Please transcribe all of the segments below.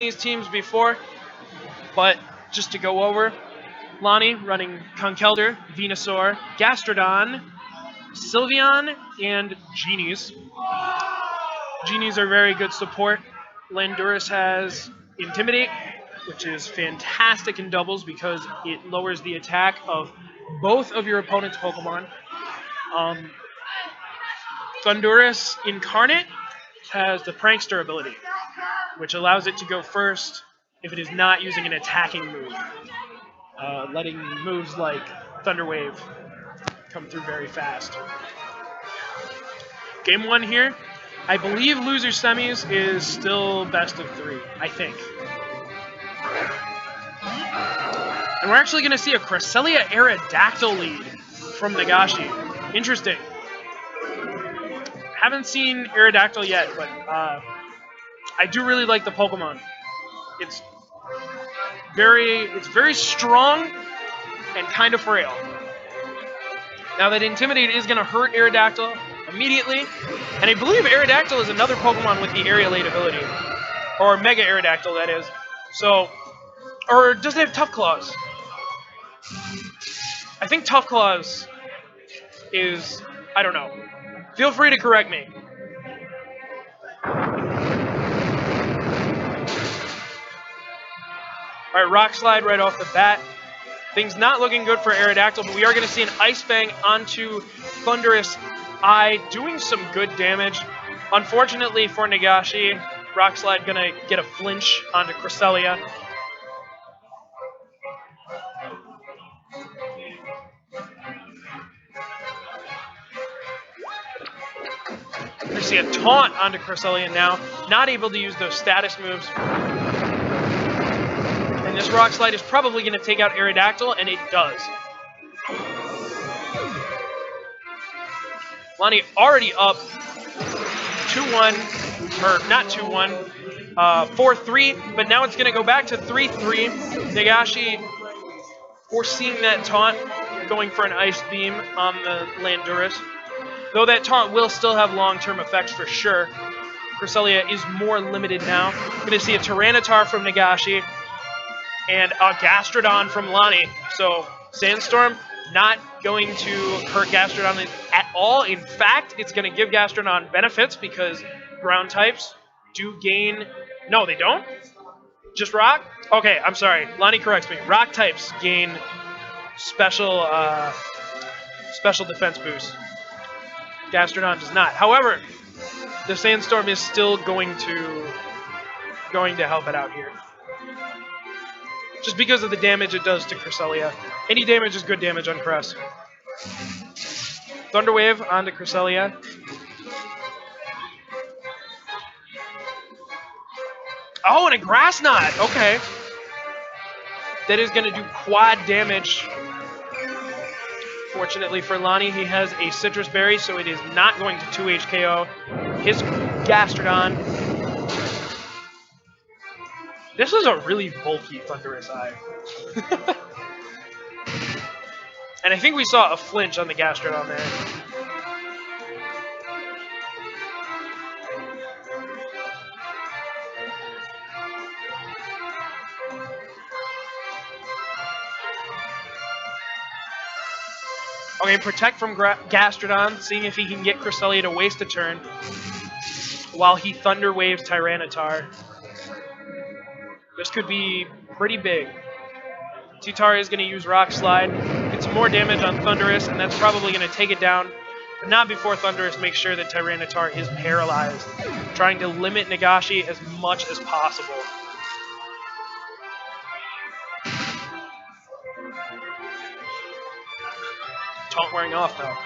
these teams before, but just to go over, Llany running Conkeldurr, Venusaur, Gastrodon, Sylveon, and Genies. Genies are very good support. Landorus has Intimidate, which is fantastic in doubles because it lowers the attack of both of your opponent's Pokemon. Thundurus Incarnate has the Prankster ability, which allows it to go first if it is not using an attacking move, letting moves like Thunder Wave come through very fast. Game 1 here, I believe loser semis is still best of 3, I think. And we're actually going to see a Cresselia Aerodactyl lead from Nagashi. Interesting. Haven't seen Aerodactyl yet, but I do really like the Pokemon. It's very strong and kind of frail. Now that Intimidate is going to hurt Aerodactyl immediately, and I believe Aerodactyl is another Pokemon with the Aerialate ability, or Mega Aerodactyl, that is. So, or does it have Tough Claws? I think Tough Claws is, I don't know. Feel free to correct me. Alright, Rock Slide right off the bat. Things not looking good for Aerodactyl, but we are going to see an Ice Fang onto Thundurus Eye, doing some good damage. Unfortunately for Nagashi, Rock Slide going to get a flinch onto Cresselia. We see a taunt onto Cresselia now, not able to use those status moves. And this Rock Slide is probably going to take out Aerodactyl, and it does. Llany already up 2-1, or not 2-1, 4-3, but now it's going to go back to 3-3. Nagashi foreseeing that taunt, going for an Ice Beam on the Landorus. Though that taunt will still have long-term effects for sure. Cresselia is more limited now. Going to see a Tyranitar from Nagashi and a Gastrodon from Llany. So Sandstorm not going to hurt Gastrodon at all. In fact, it's going to give Gastrodon benefits because ground types do gain... No, they don't? Just rock? Okay, I'm sorry. Llany corrects me. Rock types gain special defense boost. Gastrodon does not. However, the Sandstorm is still going to help it out here. Just because of the damage it does to Cresselia. Any damage is good damage on Cress. Thunder Wave onto Cresselia. Oh, and a Grass Knot! Okay. That is going to do quad damage. Fortunately for Llany, he has a Citrus Berry, so it is not going to 2H KO his Gastrodon. This is a really bulky Thundurus Eye. And I think we saw a flinch on the Gastrodon there. Okay, Protect from Gastrodon, seeing if he can get Cresselia to waste a turn while he Thunder Waves Tyranitar. This could be pretty big. T-Tar is going to use Rock Slide, get some more damage on Thundurus, and that's probably going to take it down, but not before Thundurus makes sure that Tyranitar is paralyzed, trying to limit Nagashi as much as possible. Taunt wearing off, though.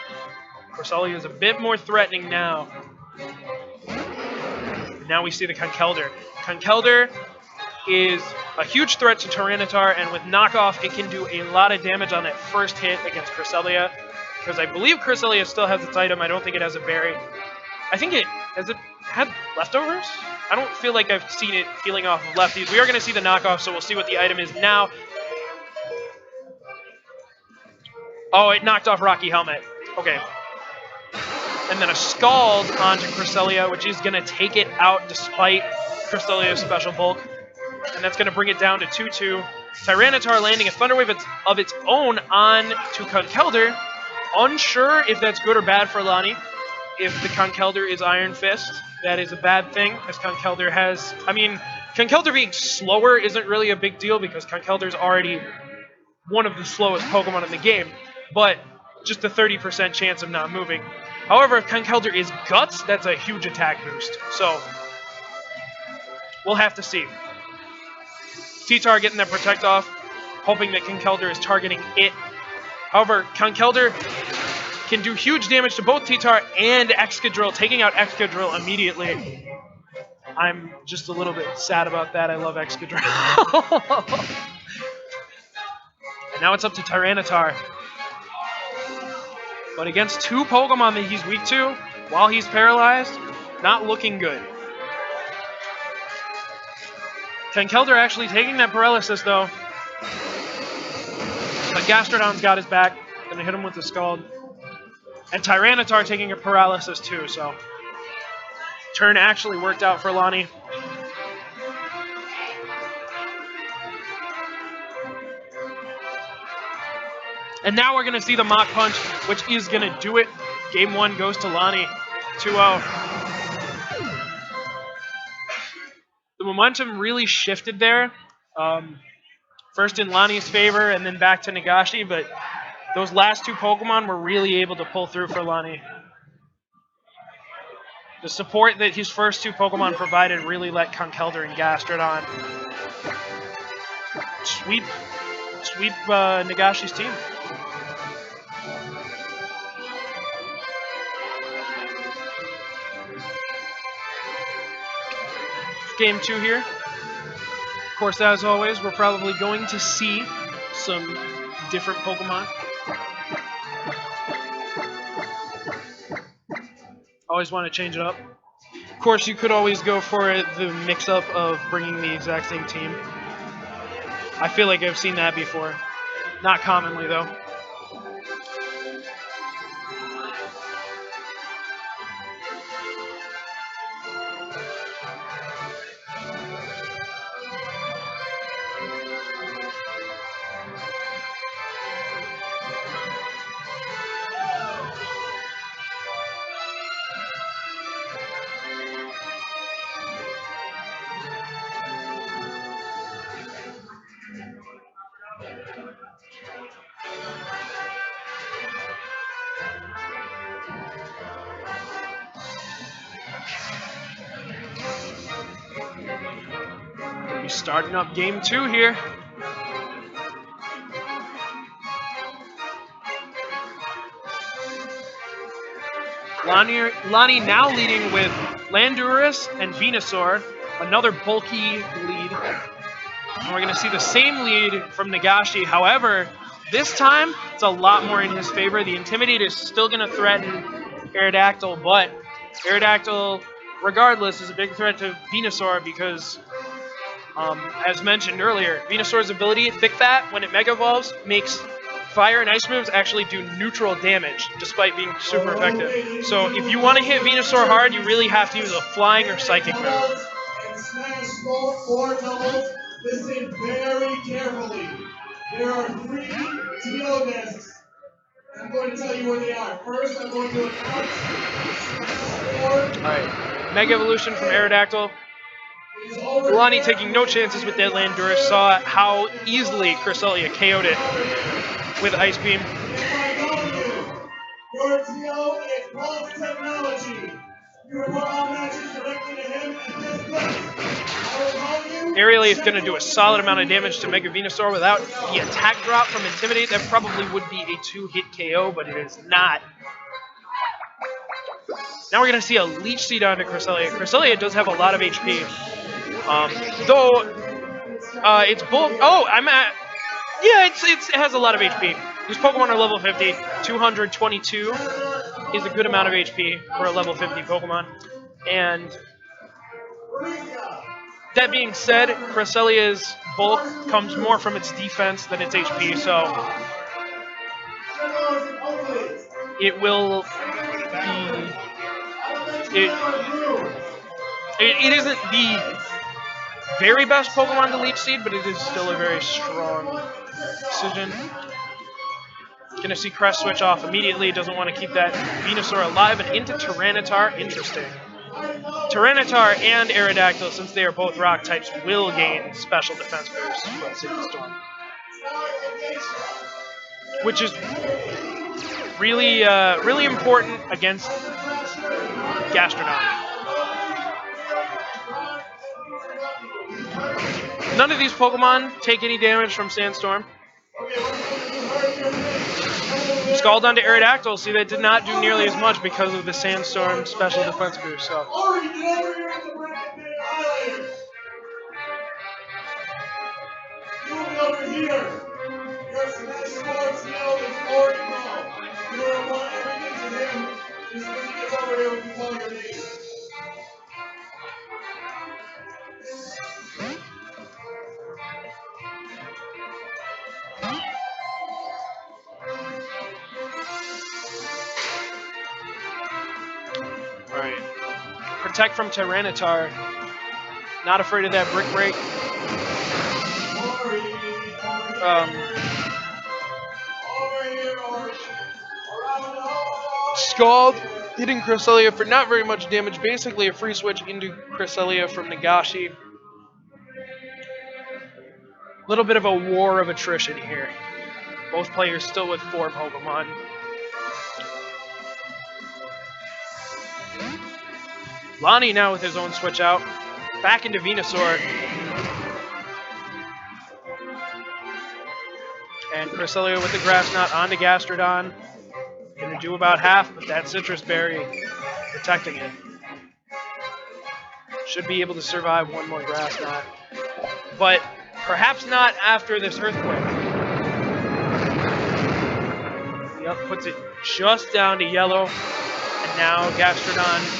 Cresselia is a bit more threatening now. Now we see the Conkeldurr. Conkeldurr is a huge threat to Tyranitar, and with knockoff, it can do a lot of damage on that first hit against Cresselia, because I believe Cresselia still has its item. I don't think it has a berry. I think it had leftovers? I don't feel like I've seen it healing off of lefties. We are going to see the knockoff, so we'll see what the item is now. Oh, it knocked off Rocky Helmet. Okay. And then a Scald onto Cresselia, which is going to take it out despite Cresselia's special bulk. and that's going to bring it down to 2-2. Tyranitar landing a Thunder Wave of its own on to Conkeldurr. Unsure if that's good or bad for Llany. If the Conkeldurr is Iron Fist, that is a bad thing, as Conkeldurr has... I mean, Conkeldurr being slower isn't really a big deal because Conkeldurr is already one of the slowest Pokemon in the game, but just a 30% chance of not moving. However, if Conkeldurr is Guts, that's a huge attack boost. So, we'll have to see. T-Tar getting that Protect off, hoping that Conkeldurr is targeting it. However, Conkeldurr can do huge damage to both T-Tar and Excadrill, taking out Excadrill immediately. I'm just a little bit sad about that. I love Excadrill. And now it's up to Tyranitar. But against two Pokemon that he's weak to, while he's paralyzed, not looking good. Conkeldurr actually taking that paralysis, though. But Gastrodon's got his back. Gonna hit him with the Scald. And Tyranitar taking a paralysis, too, so... Turn actually worked out for Llany. And now we're going to see the Mach Punch, which is going to do it. Game 1 goes to Llany, 2-0. The momentum really shifted there. First in Lonnie's favor and then back to Nagashi, but those last two Pokemon were really able to pull through for Llany. The support that his first two Pokemon provided really let Conkeldurr and Gastrodon sweep Nagashi's team. Game 2 here. Of course, as always, we're probably going to see some different Pokemon. Always want to change it up. Of course, you could always go for the mix-up of bringing the exact same team. I feel like I've seen that before. Not commonly, though. Starting up game 2 here. Llany now leading with Landorus and Venusaur, another bulky lead. And we're going to see the same lead from Nagashi. However, this time it's a lot more in his favor. The Intimidate is still going to threaten Aerodactyl, but Aerodactyl, regardless, is a big threat to Venusaur because as mentioned earlier, Venusaur's ability, Thick Fat, when it Mega Evolves, makes Fire and Ice moves actually do neutral damage, despite being super effective. So if you want to hit Venusaur hard, you really have to use a Flying or Psychic move. And smash four doubles. Listen very carefully. There are 3 TO discs. I'm going to tell you where they are. First, I'm going to announce Alright, Mega Evolution from Aerodactyl. Llany taking no chances with that Landorus, saw how easily Cresselia KO'd it with Ice Beam. Your TO is Pulse Technology. You report all matches directly to him and this place. Aerially is going to do a solid amount of damage to Mega Venusaur without the attack drop from Intimidate. That probably would be a 2-hit KO, but it is not. Now we're going to see a Leech Seed onto Cresselia. Cresselia does have a lot of HP. Though, it's bulk. Oh, I'm at. Yeah, it has a lot of HP. These Pokemon are level 50. 222 is a good amount of HP for a level 50 Pokemon. And that being said, Cresselia's bulk comes more from its defense than its HP, so it will be. It isn't the very best Pokemon to leech seed, but it is still a very strong decision. Gonna see Crest switch off immediately. Doesn't want to keep that Venusaur alive and into Tyranitar. Interesting. Tyranitar and Aerodactyl, since they are both rock types, will gain special defense boosts from City Storm, which is really, really important against Gastrodon. None of these Pokemon take any damage from Sandstorm. Scald onto Aerodactyl. See, that did not do nearly as much because of the Sandstorm special defense boost. So. Over here. Your sports yell is Oregon Brawl. You don't want everything to him. Just when he gets over here, we can call your name. Alright. Protect from Tyranitar. Not afraid of that Brick Break. Scald, hitting Cresselia for not very much damage. Basically a free switch into Cresselia from Nagashi. A little bit of a war of attrition here. Both players still with 4 Pokemon. Llany now with his own switch out. Back into Venusaur. And Cresselia with the Grass Knot onto Gastrodon. Gonna do about half, but that Citrus Berry protecting it. Should be able to survive one more Grass Knot. But perhaps not after this Earthquake. Yep, puts it just down to yellow. And now Gastrodon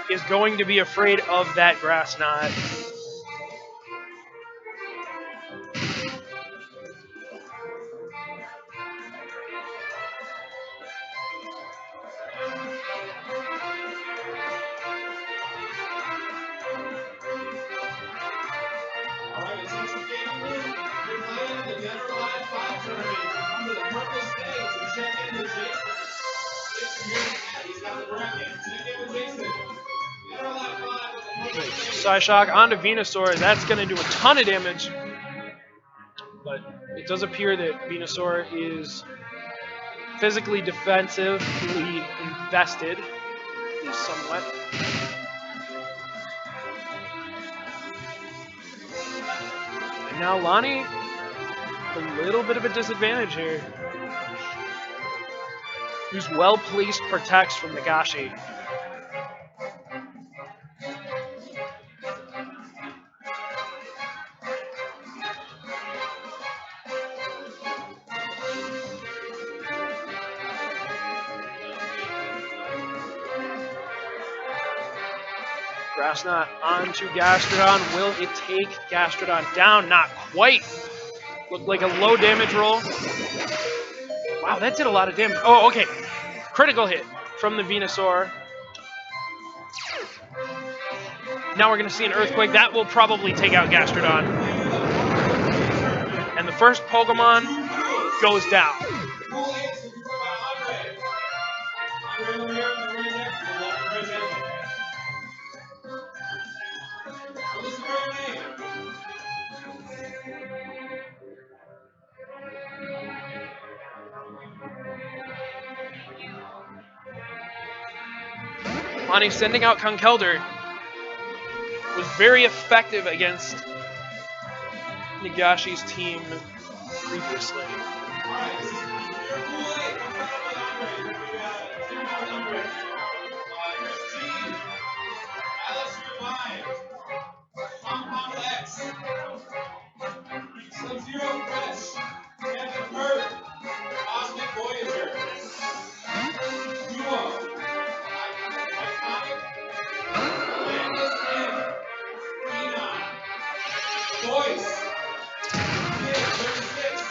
is going to be afraid of that Grass Knot. Psyshock onto Venusaur. That's going to do a ton of damage. But it does appear that Venusaur is physically defensively invested, at least somewhat. And now Llany, a little bit of a disadvantage here. Who's well-placed protects from Nagashi. Grass Knot onto Gastrodon. Will it take Gastrodon down? Not quite. Looked like a low damage roll. Wow, that did a lot of damage. Oh, okay. Critical hit from the Venusaur. Now we're going to see an Earthquake. That will probably take out Gastrodon. And the first Pokemon goes down. Llany sending out Conkeldurr was very effective against Nagashi's team previously.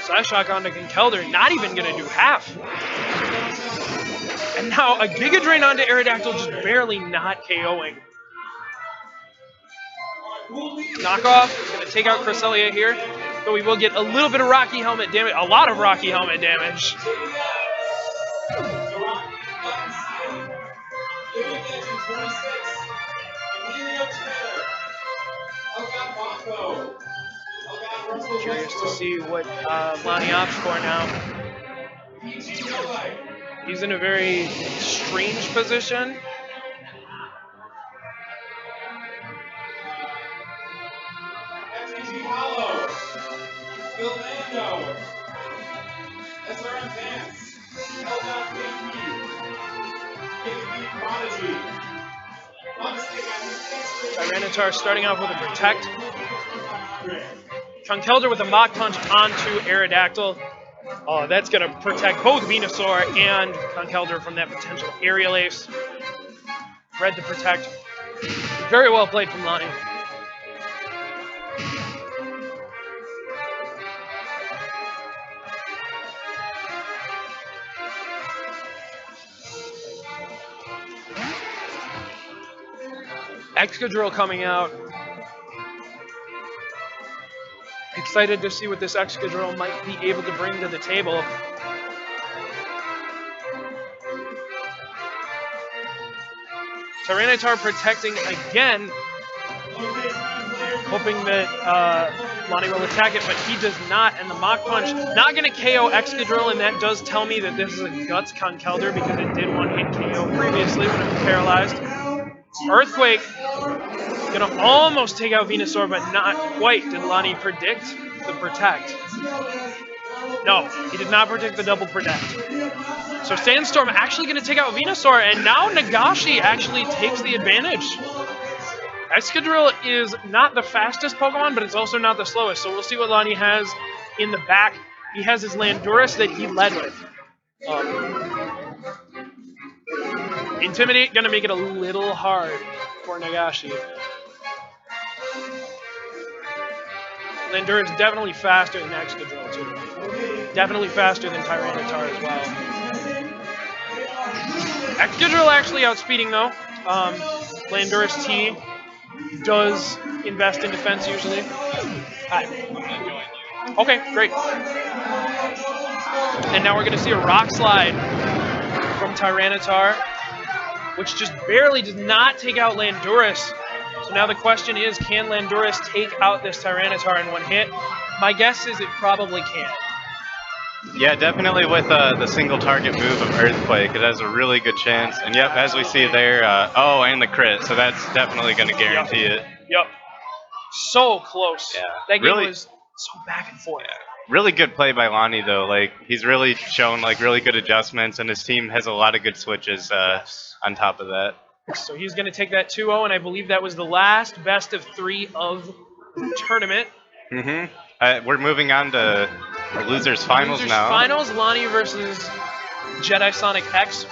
Psyshock onto Conkeldurr, not even going to do half. And now a Giga Drain onto Aerodactyl, just barely not KOing. Knockoff is going to take out Cresselia here, but we will get a little bit of Rocky Helmet damage, a lot of Rocky Helmet damage. Curious to see what Llany opts for now. He's in a very strange position. Tyranitar starting off with a Protect. Conkeldurr with a Mach Punch onto Aerodactyl. Oh, that's going to protect both Venusaur and Conkeldurr from that potential Aerial Ace. Read the Protect. Very well played from Llany. Excadrill coming out. Excited to see what this Excadrill might be able to bring to the table. Tyranitar protecting again, hoping that Llany will attack it, but he does not, and the Mach Punch not going to KO Excadrill, and that does tell me that this is a Guts Conkeldurr because it did one-hit KO previously when it was paralyzed. Earthquake, gonna almost take out Venusaur, but not quite. Did Llany predict the Protect? No, he did not predict the double Protect. So Sandstorm actually gonna take out Venusaur, and now Nagashi actually takes the advantage. Excadrill is not the fastest Pokemon, but it's also not the slowest, so we'll see what Llany has in the back. He has his Landorus that he led with. Intimidate gonna make it a little hard for Nagashi. Landorus is definitely faster than Excadrill too. Definitely faster than Tyranitar as well. Excadrill actually outspeeding though. Landorus T does invest in defense usually. Hi. Okay, great. And now we're gonna see a Rock Slide from Tyranitar, which just barely does not take out Landorus. So now the question is, can Landorus take out this Tyranitar in one hit? My guess is it probably can. Yeah, definitely with the single target move of Earthquake, it has a really good chance. And yep, as we see there, oh, and the crit, so that's definitely going to guarantee it. Yep. So close. Yeah. That game was so back and forth. Yeah. Really good play by Llany though. Like he's really shown like really good adjustments, and his team has a lot of good switches on top of that. So he's going to take that 2-0, and I believe that was the last best of 3 of the tournament. We're moving on to the losers finals now. Finals, Llany versus Jedi Sonic X.